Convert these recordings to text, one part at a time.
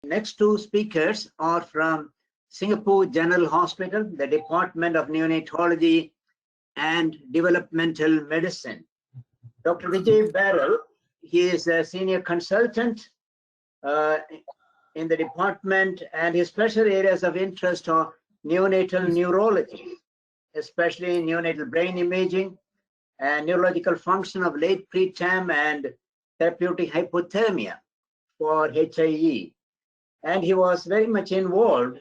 next two speakers are from Singapore General Hospital, the Department of Neonatology and Developmental Medicine. Dr. Vijay Barrel, he is a senior consultant in the department, and his special areas of interest are neonatal neurology, especially neonatal brain imaging and neurological function of late preterm and therapeutic hypothermia for HIE. And he was very much involved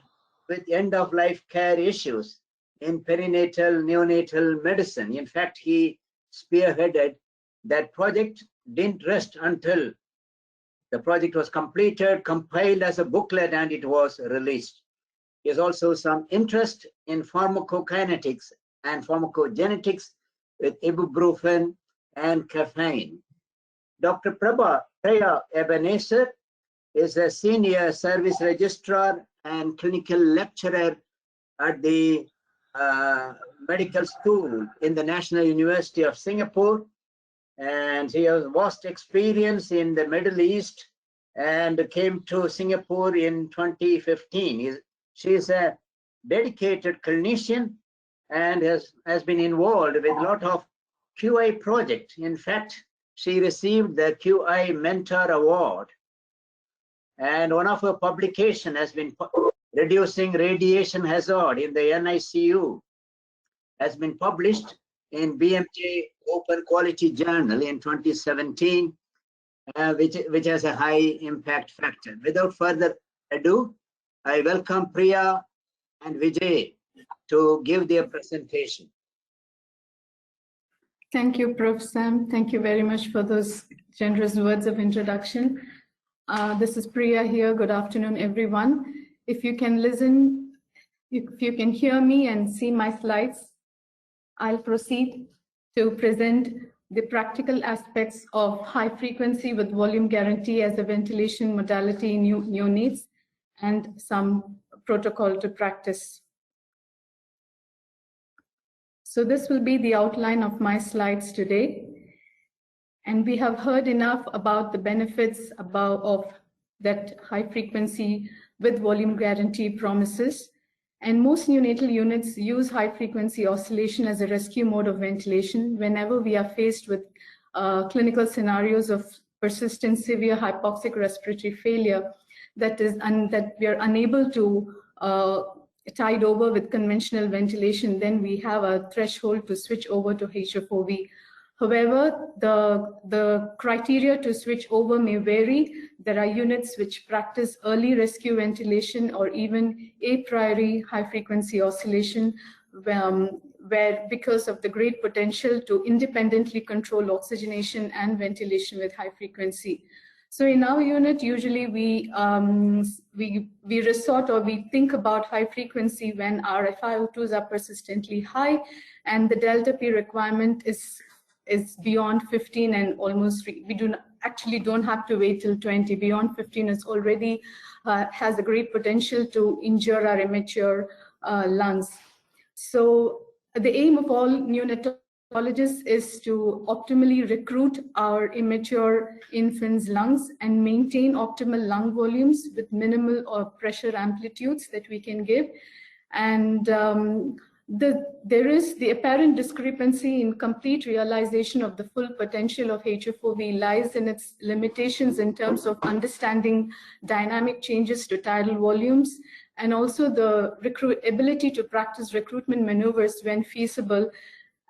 with end-of-life care issues in perinatal neonatal medicine. In fact, he spearheaded that project, didn't rest until the project was completed, compiled as a booklet, and it was released. He has also some interest in pharmacokinetics and pharmacogenetics with ibuprofen and caffeine. Dr. Priya Ebenezer is a senior service registrar and clinical lecturer at the medical school in the National University of Singapore. And she has vast experience in the Middle East and came to Singapore in 2015. She is a dedicated clinician and has been involved with a lot of QI projects. In fact, she received the QI Mentor Award. And one of her publications has been Reducing Radiation Hazard in the NICU, has been published in BMJ Open Quality Journal in 2017, which has a high impact factor. Without further ado, I welcome Priya and Vijay to give their presentation. Thank you, Prof. Sam. Thank you very much for those generous words of introduction. This is Priya here. Good afternoon, everyone. If you can listen, if you can hear me and see my slides, I'll proceed to present the practical aspects of high frequency with volume guarantee as a ventilation modality in neonates and some protocol to practice. So this will be the outline of my slides today. And we have heard enough about the benefits of that high frequency with volume guarantee promises. And most neonatal units use high frequency oscillation as a rescue mode of ventilation whenever we are faced with clinical scenarios of persistent severe hypoxic respiratory failure that we are unable to tide over with conventional ventilation. Then we have a threshold to switch over to HFOV. However, the criteria to switch over may vary. There are units which practice early rescue ventilation or even a priori high frequency oscillation, where because of the great potential to independently control oxygenation and ventilation with high frequency. So in our unit, usually we resort or we think about high frequency when our FiO2s are persistently high and the delta P requirement is beyond 15 and almost, we don't have to wait till 20. Beyond 15 is already has a great potential to injure our immature lungs. So the aim of all neonatologists is to optimally recruit our immature infants' lungs and maintain optimal lung volumes with minimal or pressure amplitudes that we can give. And there is the apparent discrepancy in complete realization of the full potential of HFOV lies in its limitations in terms of understanding dynamic changes to tidal volumes and also the ability to practice recruitment maneuvers when feasible,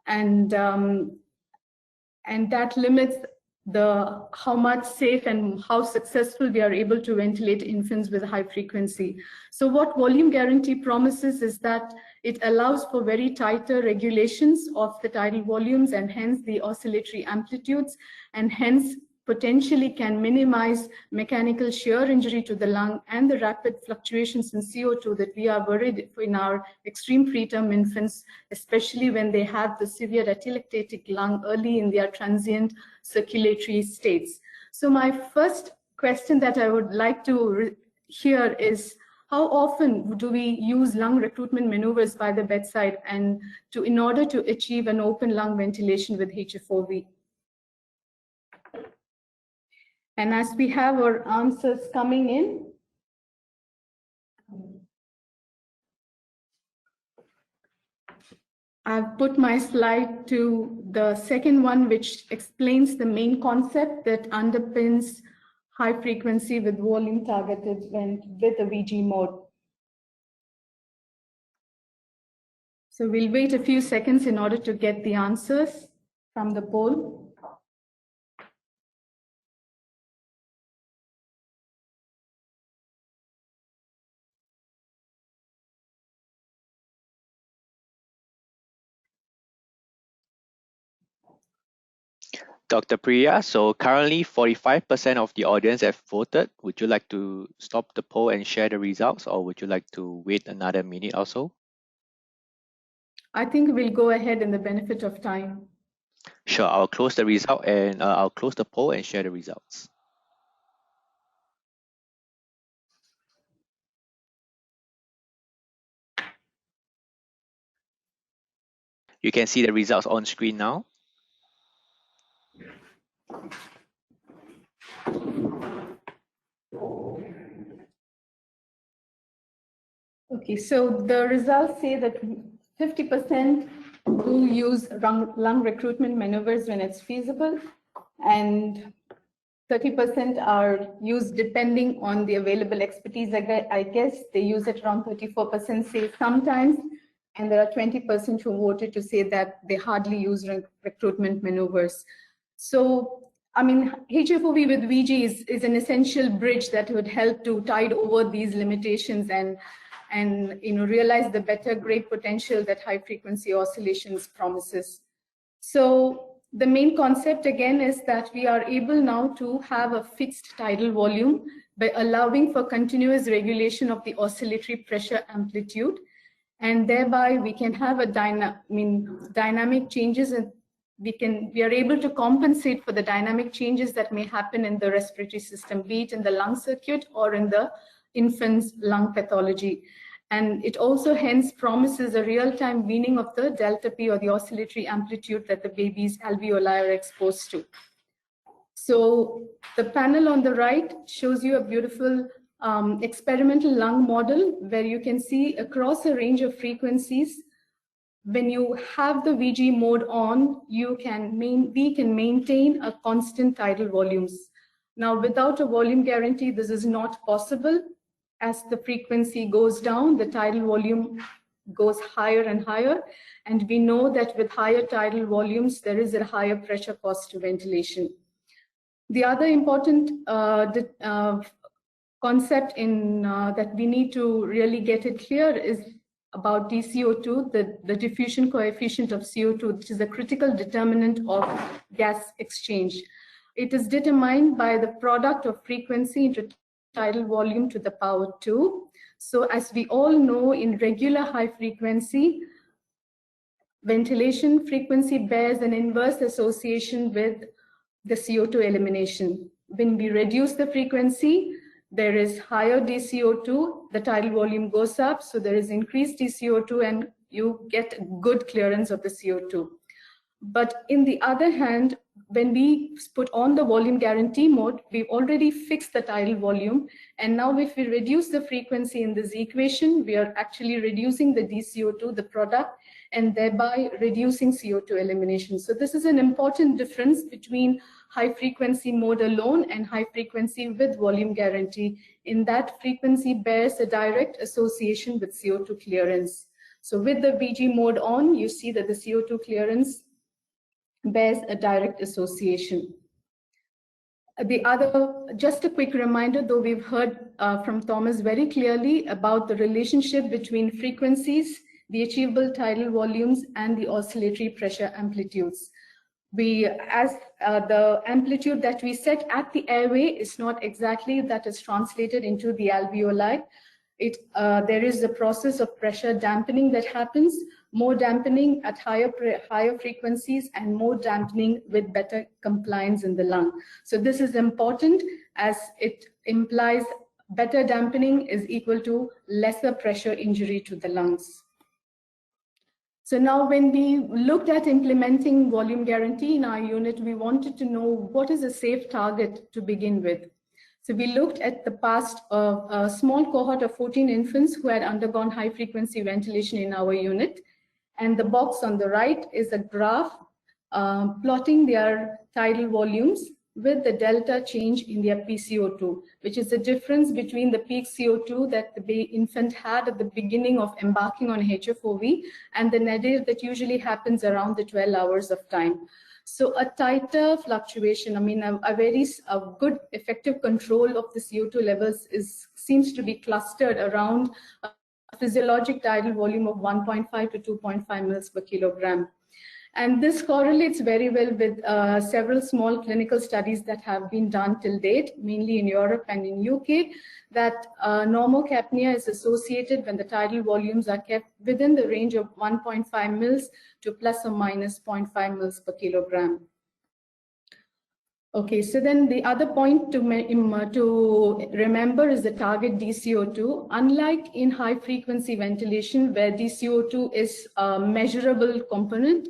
and that limits how much safe and how successful we are able to ventilate infants with high frequency. So what volume guarantee promises is that it allows for very tighter regulations of the tidal volumes and hence the oscillatory amplitudes, and hence potentially can minimize mechanical shear injury to the lung and the rapid fluctuations in CO2 that we are worried in our extreme preterm infants, especially when they have the severe atelectatic lung early in their transient circulatory states. So my first question that I would like to hear is, how often do we use lung recruitment maneuvers by the bedside and in order to achieve an open lung ventilation with HFOV? And as we have our answers coming in, I've put my slide to the second one, which explains the main concept that underpins high frequency with volume targeted vent with a VG mode. So we'll wait a few seconds in order to get the answers from the poll. Dr. Priya, so currently 45% of the audience have voted. Would you like to stop the poll and share the results, or would you like to wait another minute or so? I think we'll go ahead in the benefit of time. Sure, I'll close the result and I'll close the poll and share the results. You can see the results on screen now. Okay, so the results say that 50% do use lung recruitment maneuvers when it's feasible, and 30% are used depending on the available expertise. I guess they use it around 34% say sometimes, and there are 20% who voted to say that they hardly use recruitment maneuvers. So, I mean, HFOV with VG is an essential bridge that would help to tide over these limitations and realize the better grade potential that high frequency oscillations promises. So the main concept again is that we are able now to have a fixed tidal volume by allowing for continuous regulation of the oscillatory pressure amplitude, and thereby we can have a dynamic changes, and we are able to compensate for the dynamic changes that may happen in the respiratory system, be it in the lung circuit or in the infant's lung pathology. And it also hence promises a real-time weaning of the delta P, or the oscillatory amplitude that the baby's alveoli are exposed to. So the panel on the right shows you a beautiful experimental lung model where you can see across a range of frequencies, when you have the VG mode on, we can maintain a constant tidal volumes. Now, without a volume guarantee, this is not possible. As the frequency goes down, the tidal volume goes higher and higher. And we know that with higher tidal volumes, there is a higher pressure cost to ventilation. The other important concept that we need to really get it clear is about DCO2, the diffusion coefficient of CO2, which is a critical determinant of gas exchange. It is determined by the product of frequency into tidal volume to the power 2. So as we all know, in regular high frequency, ventilation frequency bears an inverse association with the CO2 elimination. When we reduce the frequency, there is higher DCO2, the tidal volume goes up, so there is increased DCO2 and you get good clearance of the CO2. But in the other hand, when we put on the volume guarantee mode, we've already fixed the tidal volume. And now if we reduce the frequency in this equation, we are actually reducing the DCO2, the product, and thereby reducing CO2 elimination. So this is an important difference between high frequency mode alone and high frequency with volume guarantee. In that, frequency bears a direct association with CO2 clearance. So with the VG mode on, you see that the CO2 clearance bears a direct association. The other, just a quick reminder, though we've heard from Thomas very clearly about the relationship between frequencies, the achievable tidal volumes, and the oscillatory pressure amplitudes. As the amplitude that we set at the airway is not exactly that is translated into the alveoli. There is a process of pressure dampening that happens, more dampening at higher frequencies and more dampening with better compliance in the lung. So this is important as it implies better dampening is equal to lesser pressure injury to the lungs. So now when we looked at implementing volume guarantee in our unit, we wanted to know what is a safe target to begin with. So we looked at the past of a small cohort of 14 infants who had undergone high frequency ventilation in our unit. And the box on the right is a graph plotting their tidal volumes with the delta change in their PCO2, which is the difference between the peak CO2 that the infant had at the beginning of embarking on HFOV and the nadir that usually happens around the 12 hours of time. So a tighter fluctuation, I mean, a good effective control of the CO2 levels seems to be clustered around a physiologic tidal volume of 1.5 to 2.5 mils per kilogram. And this correlates very well with several small clinical studies that have been done till date, mainly in Europe and in UK, that normocapnia is associated when the tidal volumes are kept within the range of 1.5 mils to plus or minus 0.5 mils per kilogram. Okay, so then the other point to remember is the target DCO2. Unlike in high frequency ventilation, where DCO2 is a measurable component,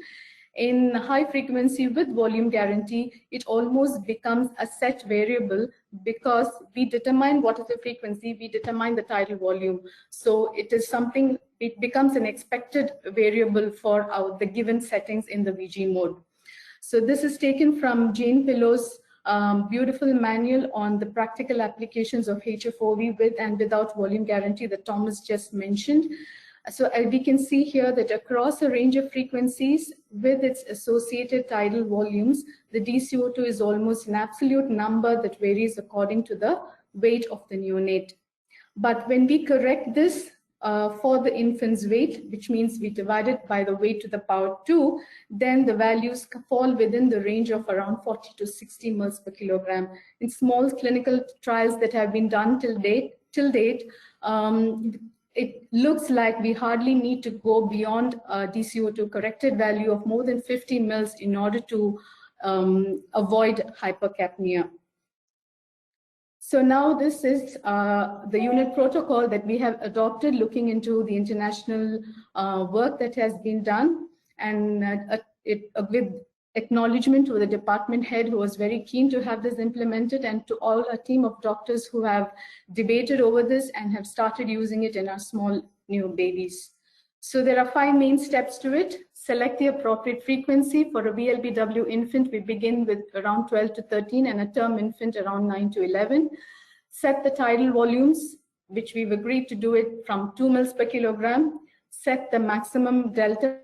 in high frequency with volume guarantee, it almost becomes a set variable because we determine what is the frequency, we determine the tidal volume. So it is something, it becomes an expected variable for the given settings in the VG mode. So this is taken from Jane Pillow's beautiful manual on the practical applications of HFOV with and without volume guarantee that Thomas just mentioned. So we can see here that across a range of frequencies with its associated tidal volumes, the DCO2 is almost an absolute number that varies according to the weight of the neonate. But when we correct this for the infant's weight, which means we divide it by the weight to the power 2, then the values fall within the range of around 40 to 60 mils per kilogram. In small clinical trials that have been done till date, it looks like we hardly need to go beyond a DCO2 corrected value of more than 50 mils in order to avoid hypercapnia. So now this is the unit protocol that we have adopted, looking into the international work that has been done, and with acknowledgement to the department head who was very keen to have this implemented, and to all a team of doctors who have debated over this and have started using it in our small new babies. So there are 5 main steps to it. Select the appropriate frequency. For a VLBW infant, we begin with around 12 to 13 and a term infant around 9 to 11. Set the tidal volumes, which we've agreed to do it from 2 mils per kilogram. Set the maximum delta,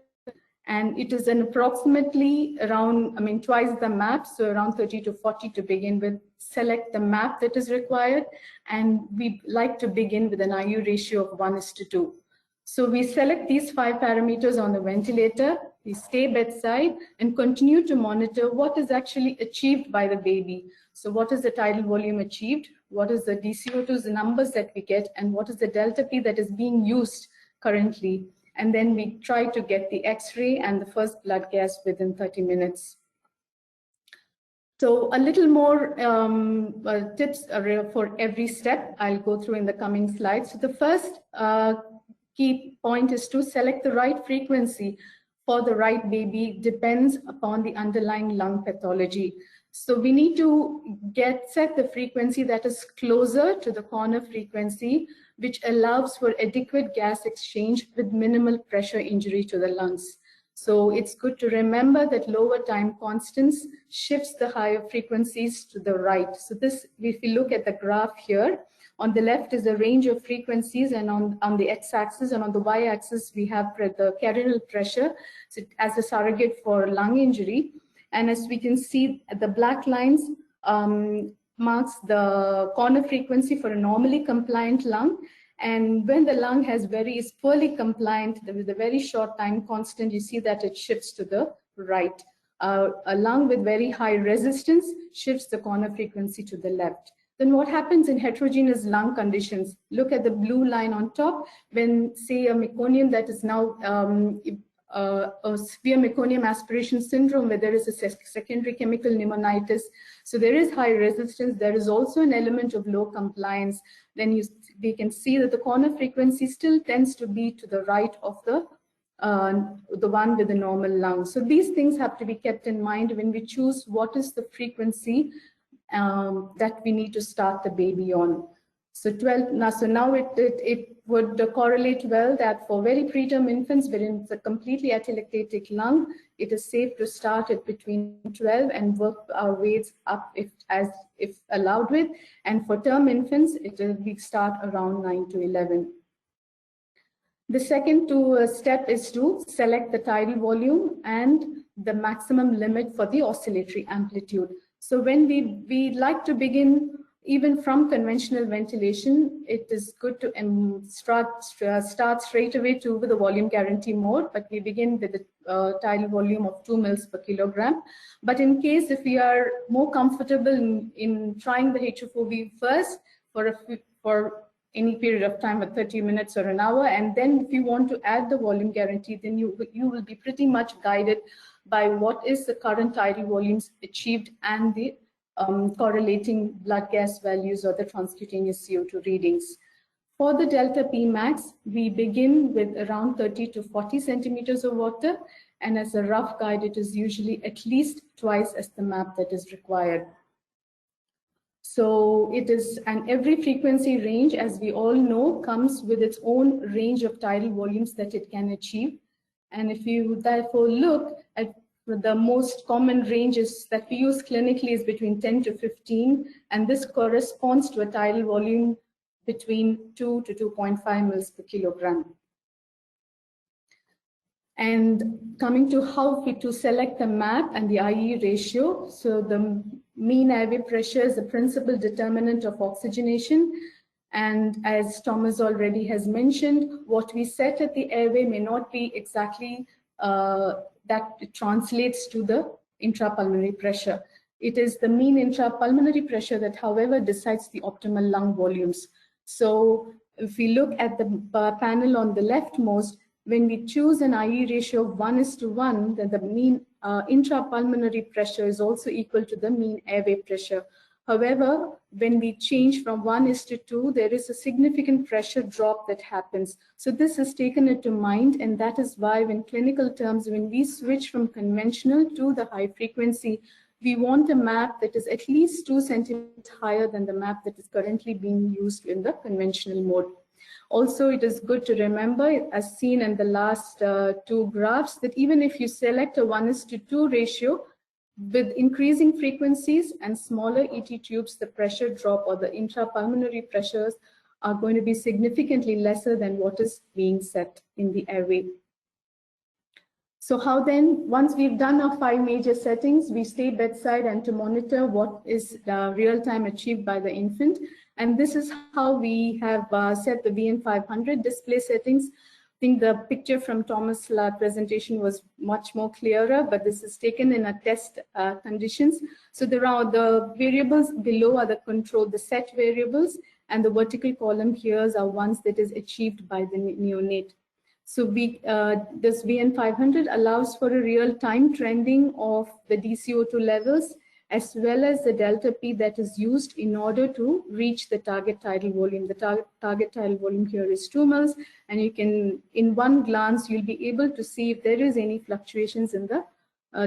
and it is an approximately around, twice the map, so around 30 to 40 to begin with. Select the map that is required, and we like to begin with an IU ratio of 1:2. So we select these 5 parameters on the ventilator, we stay bedside and continue to monitor what is actually achieved by the baby. So what is the tidal volume achieved? What is the DCO2's numbers that we get? And what is the delta P that is being used currently? And then we try to get the X-ray and the first blood gas within 30 minutes. So a little more tips for every step I'll go through in the coming slides. So the first key point is to select the right frequency for the right baby depends upon the underlying lung pathology. So we need to set the frequency that is closer to the corner frequency, which allows for adequate gas exchange with minimal pressure injury to the lungs. So it's good to remember that lower time constants shifts the higher frequencies to the right. So this, if you look at the graph here, on the left is a range of frequencies, and on the x-axis and on the y-axis we have the carinal pressure, so as a surrogate for lung injury. And as we can see, the black lines marks the corner frequency for a normally compliant lung. And when the lung is poorly compliant with a very short time constant, you see that it shifts to the right. A lung with very high resistance shifts the corner frequency to the left. Then what happens in heterogeneous lung conditions? Look at the blue line on top. When, say, a meconium that is now a severe meconium aspiration syndrome, where there is a secondary chemical pneumonitis, so there is high resistance, there is also an element of low compliance, then we can see that the corner frequency still tends to be to the right of the one with the normal lung. So these things have to be kept in mind when we choose what is the frequency that we need to start the baby on. So 12. Now it would correlate well that for very preterm infants wherein it's a completely attelectatic lung, it is safe to start at between 12 and work our ways up if allowed with. And for term infants, we start around 9 to 11. The second step is to select the tidal volume and the maximum limit for the oscillatory amplitude. So when we like to begin even from conventional ventilation, it is good to start straight away with the volume guarantee mode, but we begin with the tidal volume of 2 mils per kilogram. But in case if we are more comfortable in trying the HFOV first for any period of time, of 30 minutes or an hour, and then if you want to add the volume guarantee, then you will be pretty much guided by what is the current tidal volumes achieved and the correlating blood gas values or the transcutaneous CO2 readings. For the delta P max, we begin with around 30 to 40 centimeters of water, and as a rough guide, it is usually at least twice as the MAP that is required. So it is, and every frequency range, as we all know, comes with its own range of tidal volumes that it can achieve. And if you therefore look at the most common ranges that we use clinically is between 10 to 15, and this corresponds to a tidal volume between 2 to 2.5 mils per kilogram. And coming to how to select the MAP and the IE ratio, so the mean airway pressure is the principal determinant of oxygenation. And as Thomas already has mentioned, what we set at the airway may not be exactly that translates to the intrapulmonary pressure. It is the mean intrapulmonary pressure that, however, decides the optimal lung volumes. So if we look at the panel on the leftmost, when we choose an IE ratio of 1:1, then the mean intrapulmonary pressure is also equal to the mean airway pressure. However, when we change from 1:2, there is a significant pressure drop that happens. So this is taken into mind, and that is why in clinical terms, when we switch from conventional to the high frequency, we want a MAP that is at least 2 centimeters higher than the MAP that is currently being used in the conventional mode. Also, it is good to remember, as seen in the last two graphs, that even if you select a 1:2 ratio, with increasing frequencies and smaller ET tubes, the pressure drop or the intrapulmonary pressures are going to be significantly lesser than what is being set in the airway. So how then, once we've done our 5 major settings, we stay bedside and to monitor what is real time achieved by the infant. And this is how we have set the VN500 display settings. I think the picture from Thomas' presentation was much more clearer, but this is taken in a test conditions. So there are the variables below are the control, the set variables, and the vertical column here are ones that is achieved by the neonate. So this VN500 allows for a real-time trending of the DCO2 levels as well as the delta P that is used in order to reach the target tidal volume. The target tidal volume here is 2 mils, and you can, in one glance, you'll be able to see if there is any fluctuations in the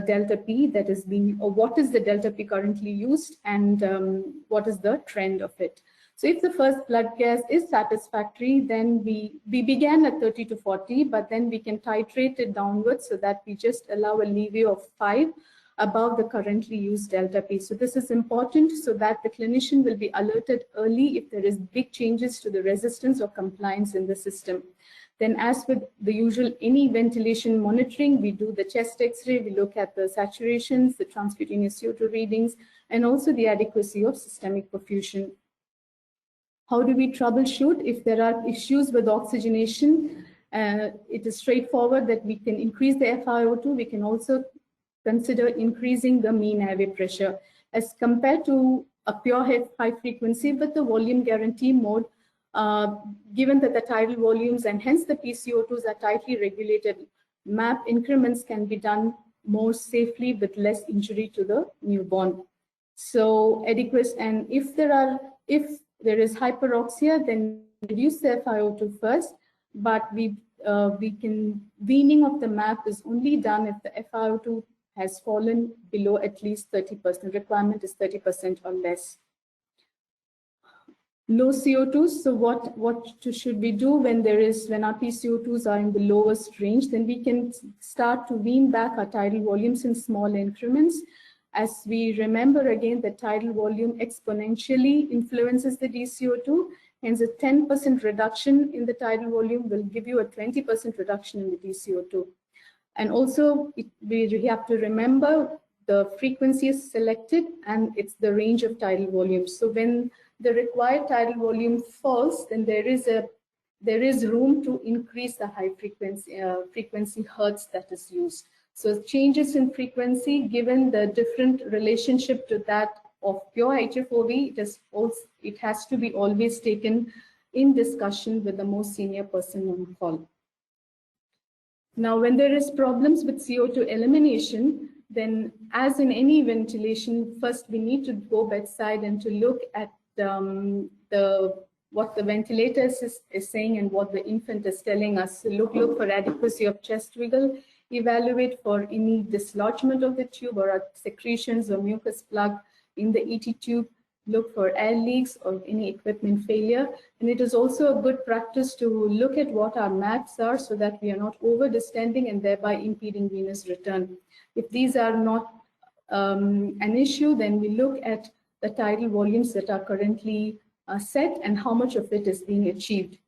delta P that is being, or what is the delta P currently used, and what is the trend of it. So if the first blood gas is satisfactory, then we began at 30 to 40, but then we can titrate it downwards so that we just allow a leeway of 5 above the currently used delta P. So this is important so that the clinician will be alerted early if there is big changes to the resistance or compliance in the system. Then as with the usual any ventilation monitoring, we do the chest x-ray, we look at the saturations, the transcutaneous CO2 readings, and also the adequacy of systemic perfusion. How do we troubleshoot if there are issues with oxygenation? It is straightforward that we can increase the FiO2. We can also consider increasing the mean airway pressure as compared to a pure high frequency with the volume guarantee mode. Given that the tidal volumes and hence the PCO2s are tightly regulated, MAP increments can be done more safely with less injury to the newborn. So adequate, and if there is hyperoxia, then reduce the FiO2 first, but weaning of the MAP is only done if the FiO2 has fallen below at least 30%. Requirement is 30% or less. low CO2. So what should we do when our PCO2s are in the lowest range? Then we can start to wean back our tidal volumes in small increments. As we remember again, the tidal volume exponentially influences the DCO2. Hence, a 10% reduction in the tidal volume will give you a 20% reduction in the DCO2. And also, we have to remember the frequency is selected and it's the range of tidal volume. So when the required tidal volume falls, then there is room to increase the high frequency hertz that is used. So changes in frequency, given the different relationship to that of pure HFOV, it has to be always taken in discussion with the most senior person on call. Now, when there is problems with CO2 elimination, then as in any ventilation, first we need to go bedside and to look at what the ventilator is saying and what the infant is telling us. So look for adequacy of chest wiggle, evaluate for any dislodgement of the tube or secretions or mucus plug in the ET tube, look for air leaks or any equipment failure. And it is also a good practice to look at what our maps are so that we are not over distending and thereby impeding venous return. If these are not an issue, then we look at the tidal volumes that are currently set and how much of it is being achieved.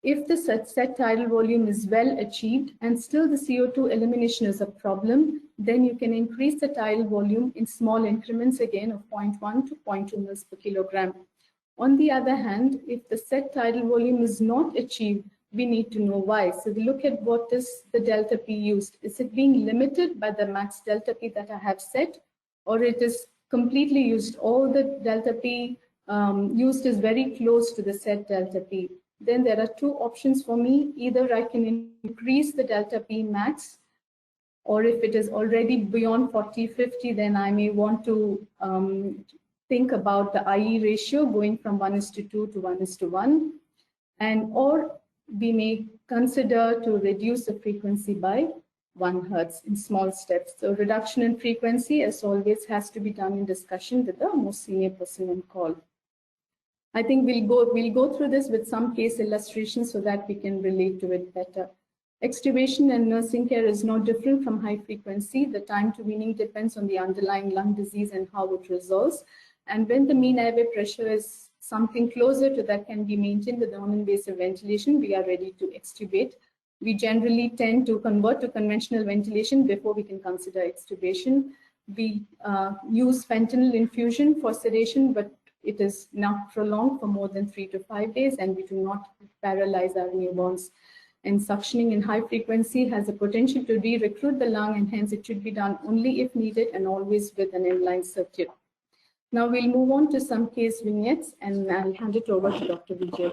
If the set tidal volume is well achieved and still the CO2 elimination is a problem, then you can increase the tidal volume in small increments again of 0.1 to 0.2 mils per kilogram. On the other hand, if the set tidal volume is not achieved, we need to know why. So we look at what is the delta P used. Is it being limited by the max delta P that I have set, or it is completely used? All the delta P used is very close to the set delta P. Then there are two options for me. Either I can increase the delta P max, or if it is already beyond 40-50, then I may want to think about the IE ratio going from 1:2 to 1:1. And or we may consider to reduce the frequency by 1 hertz in small steps. So reduction in frequency, as always, has to be done in discussion with the most senior person on call. I think we'll go through this with some case illustrations so that we can relate to it better. Extubation and nursing care is no different from high frequency. The time to weaning depends on the underlying lung disease and how it resolves. And when the mean airway pressure is something closer to that can be maintained with non-invasive ventilation, we are ready to extubate. We generally tend to convert to conventional ventilation before we can consider extubation. We use fentanyl infusion for sedation, but it is not prolonged for more than 3 to 5 days, and we do not paralyze our newborns. And suctioning in high frequency has a potential to re-recruit the lung, and hence it should be done only if needed and always with an inline circuit. Now we'll move on to some case vignettes, and I'll hand it over to Dr. Vijay.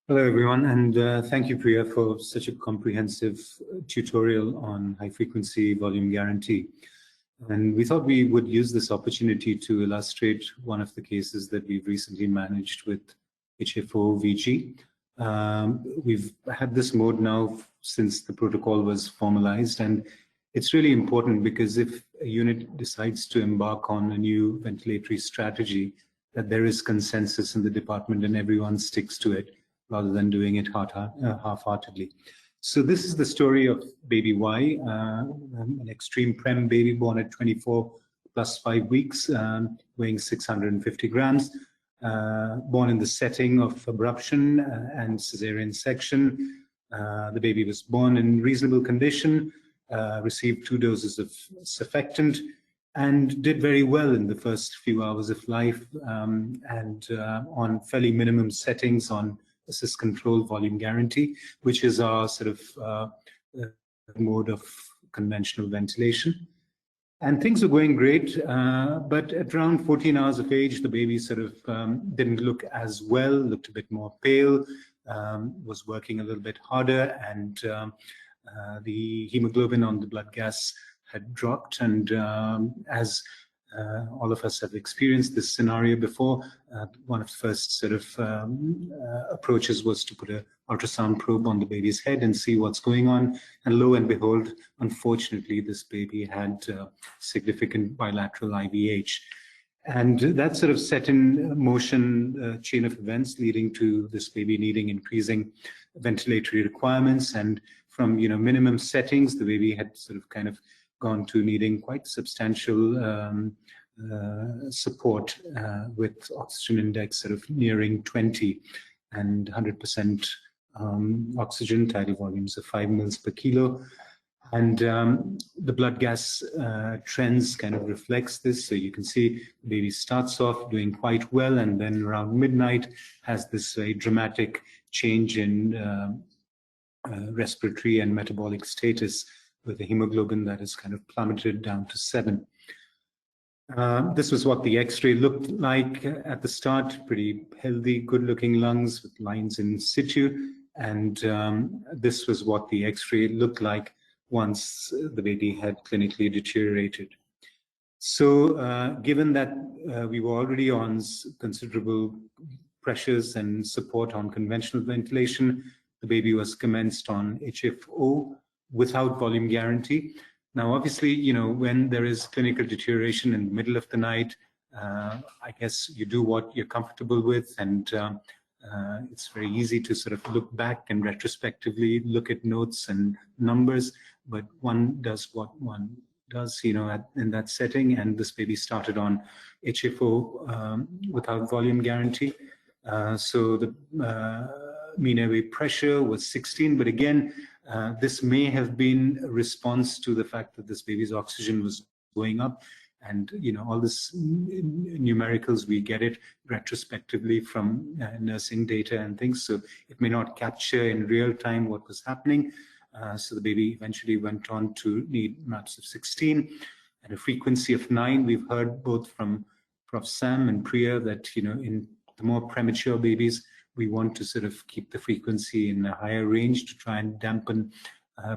Hello, everyone, and thank you, Priya, for such a comprehensive tutorial on high-frequency volume guarantee. And we thought we would use this opportunity to illustrate one of the cases that we've recently managed with HFO-VG. We've had this mode now since the protocol was formalized, and it's really important because if a unit decides to embark on a new ventilatory strategy, that there is consensus in the department and everyone sticks to it rather than doing it half-heartedly. So this is the story of baby Y, an extreme prem baby born at 24 plus 5 weeks, weighing 650 grams, born in the setting of abruption and cesarean section. The baby was born in reasonable condition, received 2 doses of surfactant, and did very well in the first few hours of life, and on fairly minimum settings on assist control volume guarantee, which is our sort of mode of conventional ventilation. And things were going great, but at around 14 hours of age, the baby sort of didn't look as well, looked a bit more pale, was working a little bit harder, and the hemoglobin on the blood gas had dropped. And as all of us have experienced this scenario before, one of the first sort of approaches was to put an ultrasound probe on the baby's head and see what's going on. And lo and behold, unfortunately, this baby had significant bilateral IVH. And that sort of set in motion a chain of events leading to this baby needing increasing ventilatory requirements. And from minimum settings, the baby had sort of kind of gone to needing quite substantial support with oxygen index sort of nearing 20 and 100% oxygen, tidal volumes of 5 mils per kilo. And the blood gas trends kind of reflects this. So you can see the baby starts off doing quite well, and then around midnight has this very dramatic change in respiratory and metabolic status, with a hemoglobin that is kind of plummeted down to 7. This was what the X-ray looked like at the start, pretty healthy, good-looking lungs with lines in situ. And this was what the X-ray looked like once the baby had clinically deteriorated. So given that we were already on considerable pressures and support on conventional ventilation, the baby was commenced on HFO without volume guarantee. Now, obviously, when there is clinical deterioration in the middle of the night, I guess you do what you're comfortable with, and it's very easy to sort of look back and retrospectively look at notes and numbers, but one does what one does, in that setting. And this baby started on HFO without volume guarantee. So the mean airway pressure was 16, but again, this may have been a response to the fact that this baby's oxygen was going up. And all this numericals, we get it retrospectively from nursing data and things, so it may not capture in real time what was happening. So the baby eventually went on to need MAPS of 16 and a frequency of 9. We've heard both from Prof. Sam and Priya that in the more premature babies, we want to sort of keep the frequency in a higher range to try and dampen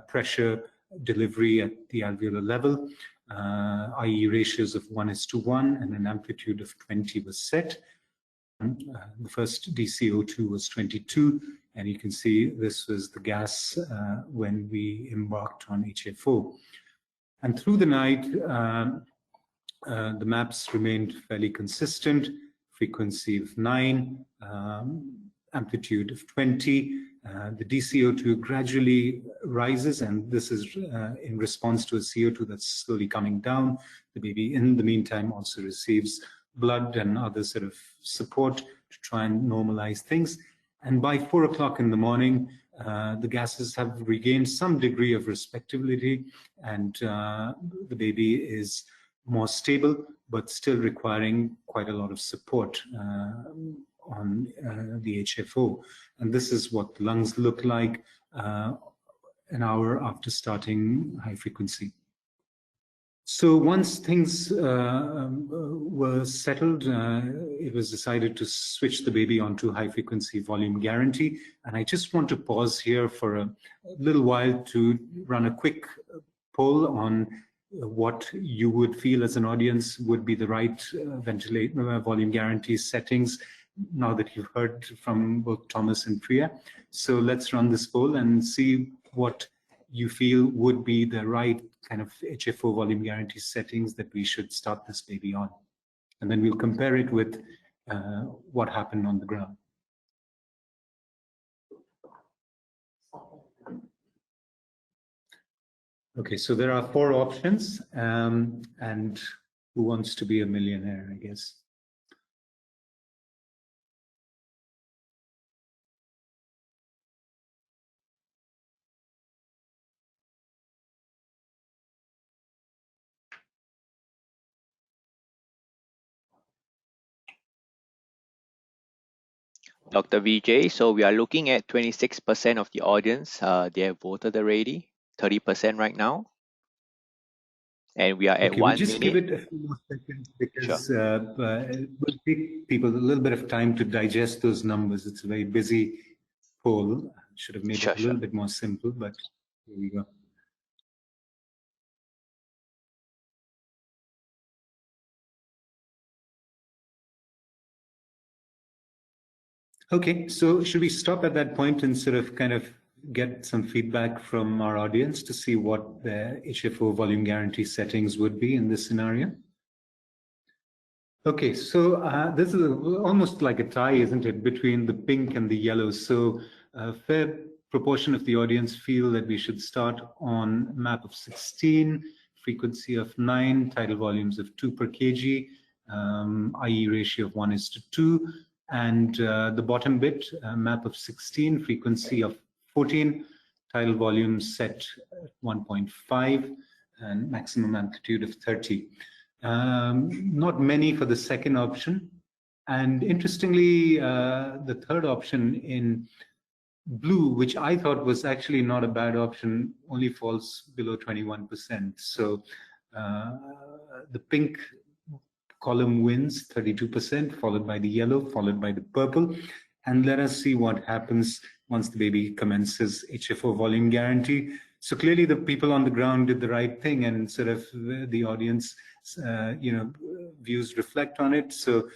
pressure delivery at the alveolar level. IE ratios of 1:1 and an amplitude of 20 was set. The first DCO2 was 22, and you can see this was the gas when we embarked on HFO. And through the night, the MAPS remained fairly consistent, frequency of 9, amplitude of 20. The DCO2 gradually rises, and this is in response to a CO2 that's slowly coming down. The baby, in the meantime, also receives blood and other sort of support to try and normalize things. And by 4 o'clock in the morning, the gases have regained some degree of respectability, and the baby is more stable, but still requiring quite a lot of support on the HFO. And this is what the lungs look like an hour after starting high frequency. So once things were settled, it was decided to switch the baby onto high frequency volume guarantee. And I just want to pause here for a little while to run a quick poll on what you would feel as an audience would be the right volume guarantee settings, now that you've heard from both Thomas and Priya. So let's run this poll and see what you feel would be the right kind of HFO volume guarantee settings that we should start this baby on. And then we'll compare it with what happened on the ground. Okay, so there are 4 options, and who wants to be a millionaire, I guess. Dr. Vijay, so we are looking at 26% of the audience. They have voted already, 30% right now. And we are at 1 minute. We'll just give it a few more seconds because it will take people a little bit of time to digest those numbers. It's a very busy poll. Should have made it a little bit more simple, but here we go. Okay, so should we stop at that point and sort of kind of get some feedback from our audience to see what the HFO volume guarantee settings would be in this scenario? Okay, so this is almost like a tie, isn't it, between the pink and the yellow? So a fair proportion of the audience feel that we should start on map of 16, frequency of 9, tidal volumes of 2 per kg, IE ratio of 1:2, and the bottom bit, map of 16, frequency of 14, tidal volume set at 1.5, and maximum amplitude of 30. Not many for the second option. And interestingly, the third option in blue, which I thought was actually not a bad option, only falls below 21%. So the pink column wins 32%, followed by the yellow, followed by the purple. And let us see what happens once the baby commences HFO volume guarantee. So clearly the people on the ground did the right thing, and sort of the audience views reflect on it. So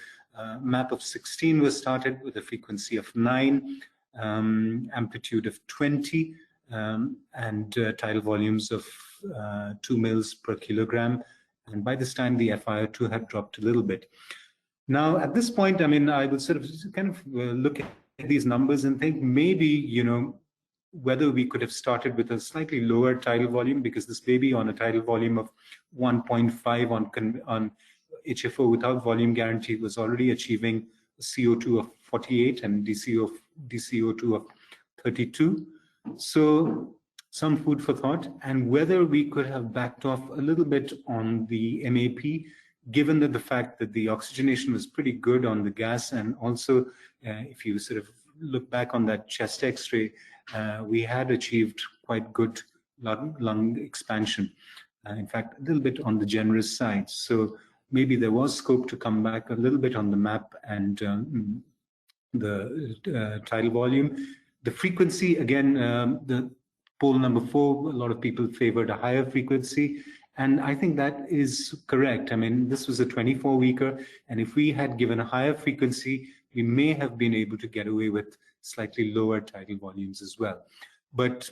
map of 16 was started with a frequency of 9, amplitude of 20, and tidal volumes of 2 mils per kilogram. And by this time, the FiO2 had dropped a little bit. Now, at this point, I mean, I would sort of kind of look at these numbers and think maybe, whether we could have started with a slightly lower tidal volume, because this baby on a tidal volume of 1.5 on HFO without volume guarantee was already achieving a CO2 of 48 and DCO2 of 32. So some food for thought, and whether we could have backed off a little bit on the MAP, given that the fact that the oxygenation was pretty good on the gas, and also if you sort of look back on that chest X-ray, we had achieved quite good lung expansion. In fact, a little bit on the generous side. So maybe there was scope to come back a little bit on the map and the tidal volume. The frequency, again, the poll number 4, a lot of people favored a higher frequency. And I think that is correct. I mean, this was a 24-weeker, and if we had given a higher frequency, we may have been able to get away with slightly lower tidal volumes as well. But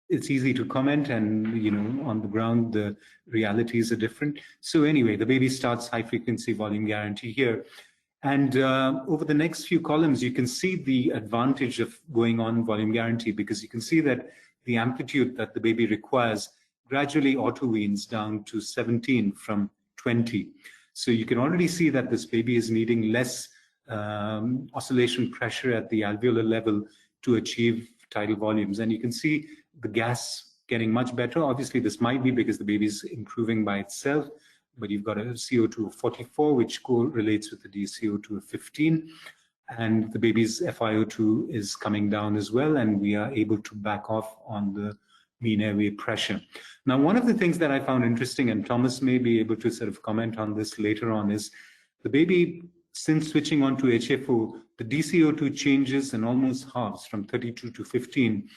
it's easy to comment, and on the ground, the realities are different. So anyway, the baby starts high frequency volume guarantee here. And over the next few columns, you can see the advantage of going on volume guarantee, because you can see that the amplitude that the baby requires gradually auto-weans down to 17 from 20. So you can already see that this baby is needing less oscillation pressure at the alveolar level to achieve tidal volumes. And you can see the gas getting much better. Obviously, this might be because the baby is improving by itself, but you've got a CO2 of 44, which correlates with the DCO2 of 15. And the baby's FiO2 is coming down as well, and we are able to back off on the mean airway pressure. Now, one of the things that I found interesting, and Thomas may be able to sort of comment on this later on, is the baby, since switching on to HFO, the DCO2 changes and almost halves from 32 to 15.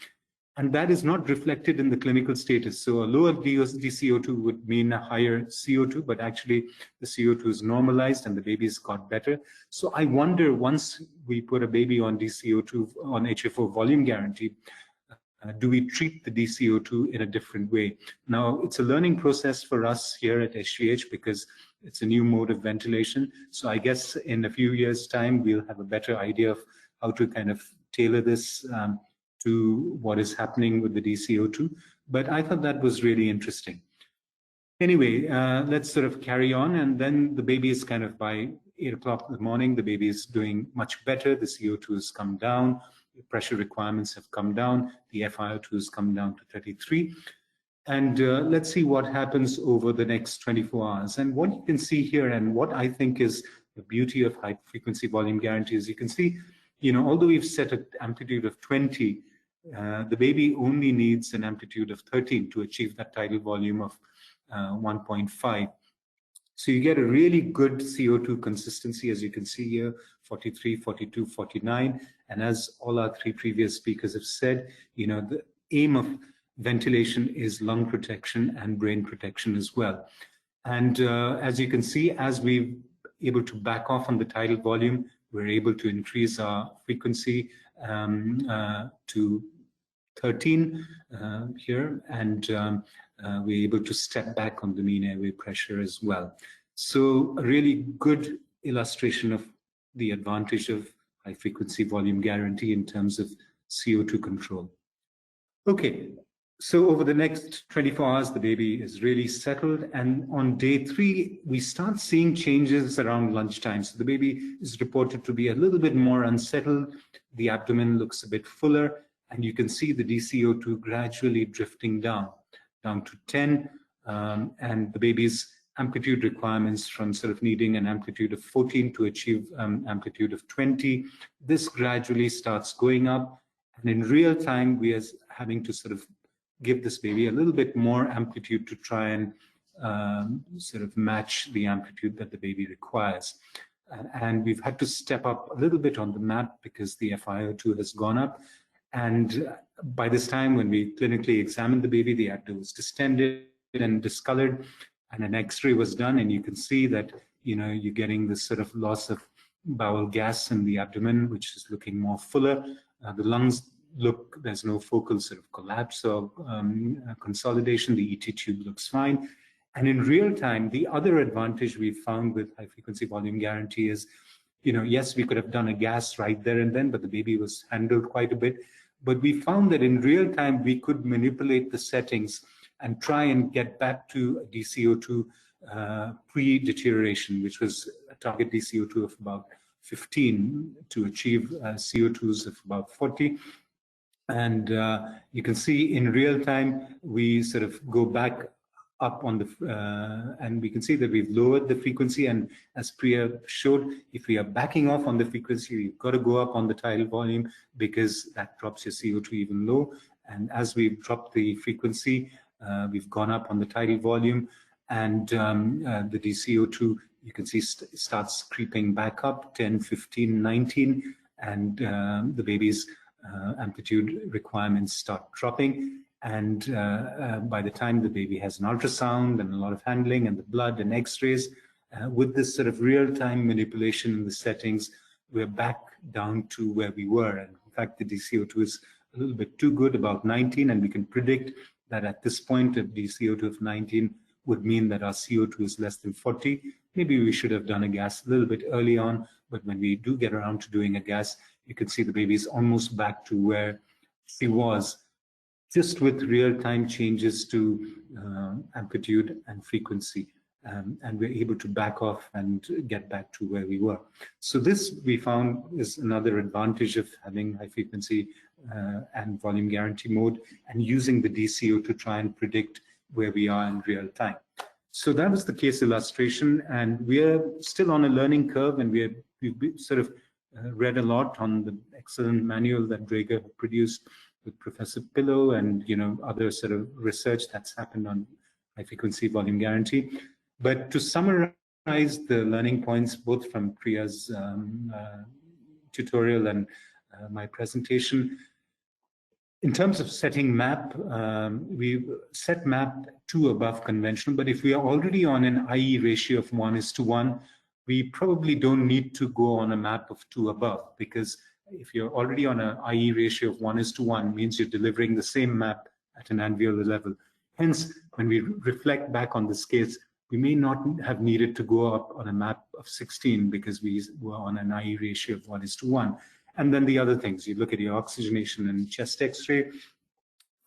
And that is not reflected in the clinical status. So a lower DCO2 would mean a higher CO2, but actually the CO2 is normalized and the baby's got better. So I wonder, once we put a baby on DCO2, on HFO volume guarantee, do we treat the DCO2 in a different way? Now, it's a learning process for us here at SGH because it's a new mode of ventilation. So I guess in a few years' time, we'll have a better idea of how to kind of tailor this to what is happening with the DCO2. But I thought that was really interesting. Anyway, let's sort of carry on. And then the baby is kind of by 8 o'clock in the morning, the baby is doing much better. The CO2 has come down. The pressure requirements have come down. The FiO2 has come down to 33. And let's see what happens over the next 24 hours. And what you can see here, and what I think is the beauty of high frequency volume guarantee, is you can see, although we've set an amplitude of 20, the baby only needs an amplitude of 13 to achieve that tidal volume of 1.5. So you get a really good CO2 consistency, as you can see here, 43, 42, 49. And as all our 3 previous speakers have said, the aim of ventilation is lung protection and brain protection as well. And as you can see, as we're able to back off on the tidal volume, we're able to increase our frequency to 13 here, and we're able to step back on the mean airway pressure as well. So a really good illustration of the advantage of high frequency volume guarantee in terms of CO2 control. Okay, so over the next 24 hours, the baby is really settled. And on day 3, we start seeing changes around lunchtime. So the baby is reported to be a little bit more unsettled. The abdomen looks a bit fuller. And you can see the DCO2 gradually drifting down to 10. And the baby's amplitude requirements from sort of needing an amplitude of 14 to achieve amplitude of 20. This gradually starts going up. And in real time, we are having to sort of give this baby a little bit more amplitude to try and sort of match the amplitude that the baby requires. And we've had to step up a little bit on the map because the FiO2 has gone up. And by this time, when we clinically examined the baby, the abdomen was distended and discolored, and an X-ray was done, and you can see that, you know, you're getting this sort of loss of bowel gas in the abdomen, which is looking more fuller. The lungs look, there's no focal sort of collapse or consolidation. The ET tube looks fine. And in real time, the other advantage we found with high frequency volume guarantee is, you know, yes, we could have done a gas right there and then, but the baby was handled quite a bit. But we found that in real time, we could manipulate the settings and try and get back to a DCO2 pre-deterioration, which was a target DCO2 of about 15 to achieve CO2s of about 40. And you can see in real time, we sort of go back up on the, and we can see that we've lowered the frequency. And as Priya showed, if we are backing off on the frequency, you've got to go up on the tidal volume because that drops your CO2 even low. And as we've dropped the frequency, we've gone up on the tidal volume, and the DCO2, you can see starts creeping back up, 10, 15, 19, and the baby's amplitude requirements start dropping. And by the time the baby has an ultrasound and a lot of handling and the blood and x-rays, with this sort of real-time manipulation in the settings, we're back down to where we were. And in fact, the DCO2 is a little bit too good, about 19, and we can predict that at this point, a DCO2 of 19 would mean that our CO2 is less than 40. Maybe we should have done a gas a little bit early on, but when we do get around to doing a gas, you can see the baby is almost back to where she was, just with real-time changes to amplitude and frequency. And we're able to back off and get back to where we were. So this, we found, is another advantage of having high frequency and volume guarantee mode and using the DCO to try and predict where we are in real time. So that was the case illustration, and we are still on a learning curve, and we've sort of read a lot on the excellent manual that Draeger produced with Professor Pillow and, you know, other sort of research that's happened on high frequency volume guarantee. But to summarize the learning points, both from Priya's tutorial and my presentation, in terms of setting MAP, we set MAP 2 above conventional, but if we are already on an IE ratio of 1:1, we probably don't need to go on a MAP of 2 above, because if you're already on an IE ratio of 1:1, means you're delivering the same MAP at an alveolar level. Hence, when we reflect back on this case, we may not have needed to go up on a MAP of 16 because we were on an IE ratio of 1:1. And then the other things, you look at your oxygenation and chest X-ray.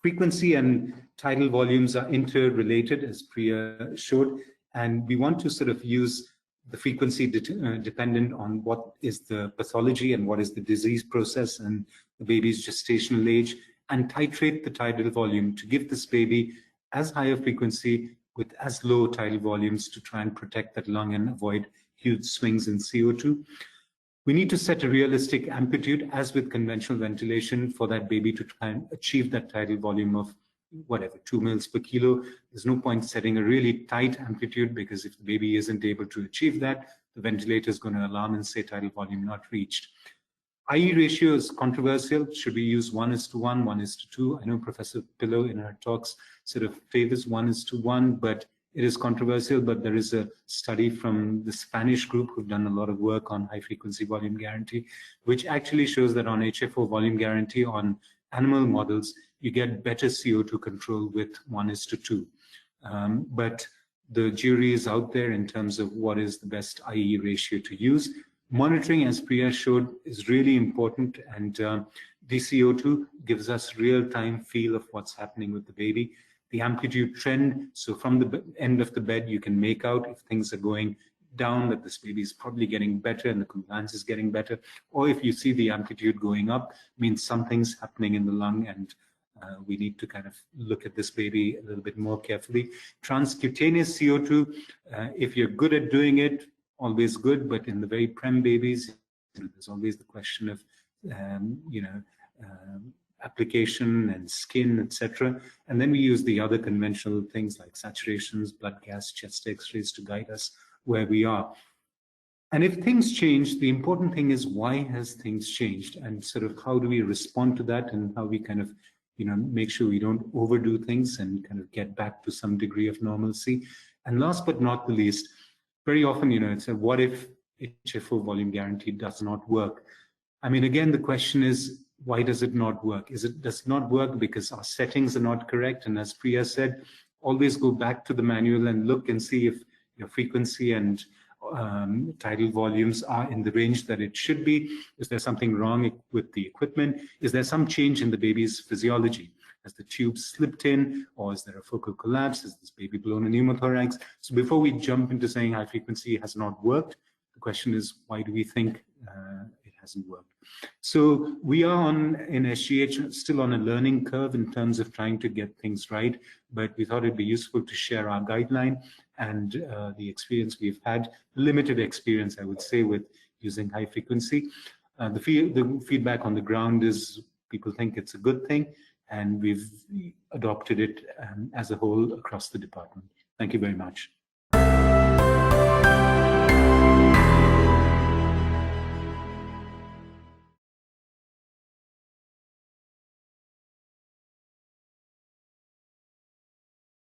Frequency and tidal volumes are interrelated, as Priya showed, and we want to sort of use the frequency dependent on what is the pathology and what is the disease process and the baby's gestational age, and titrate the tidal volume to give this baby as high a frequency with as low tidal volumes to try and protect that lung and avoid huge swings in CO2. We need to set a realistic amplitude, as with conventional ventilation, for that baby to try and achieve that tidal volume of whatever, 2 mils per kilo. There's no point setting a really tight amplitude, because if the baby isn't able to achieve that, the ventilator is going to alarm and say tidal volume not reached. IE ratio is controversial. Should we use 1:1, 1:2? I know Professor Pillow in her talks sort of favors 1:1, but it is controversial. But there is a study from the Spanish group who've done a lot of work on high frequency volume guarantee, which actually shows that on HFO volume guarantee on animal models, you get better CO2 control with 1:2. But The jury is out there in terms of what is the best IE ratio to use. Monitoring, as Priya showed, is really important, and DCO2 gives us real-time feel of what's happening with the baby. The amplitude trend, so from the end of the bed, you can make out if things are going down, that this baby is probably getting better and the compliance is getting better. Or if you see the amplitude going up, means something's happening in the lung, and we need to kind of look at this baby a little bit more carefully. Transcutaneous CO2, if you're good at doing it, always good, but in the very prem babies, there's always the question of, application and skin, etc. And then we use the other conventional things like saturations, blood gas, chest x-rays to guide us where we are. And if things change, the important thing is, why has things changed, and sort of how do we respond to that, and how we kind of make sure we don't overdo things and kind of get back to some degree of normalcy. And last but not the least, very often, it's a what if HFO volume guarantee does not work? I mean, again, the question is, why does it not work? Does it not work because our settings are not correct? And as Priya said, always go back to the manual and look and see if your frequency and tidal volumes are in the range that it should be. Is there something wrong with the equipment? Is there some change in the baby's physiology? Has the tube slipped in, or is there a focal collapse? Is this baby blown a pneumothorax? So before we jump into saying high frequency has not worked, the question is, why do we think it hasn't worked? So we are in SGH still on a learning curve in terms of trying to get things right, but we thought it'd be useful to share our guideline and the experience we've had, limited experience, I would say, with using high frequency. The feedback on the ground is people think it's a good thing, and we've adopted it as a whole across the department. Thank you very much.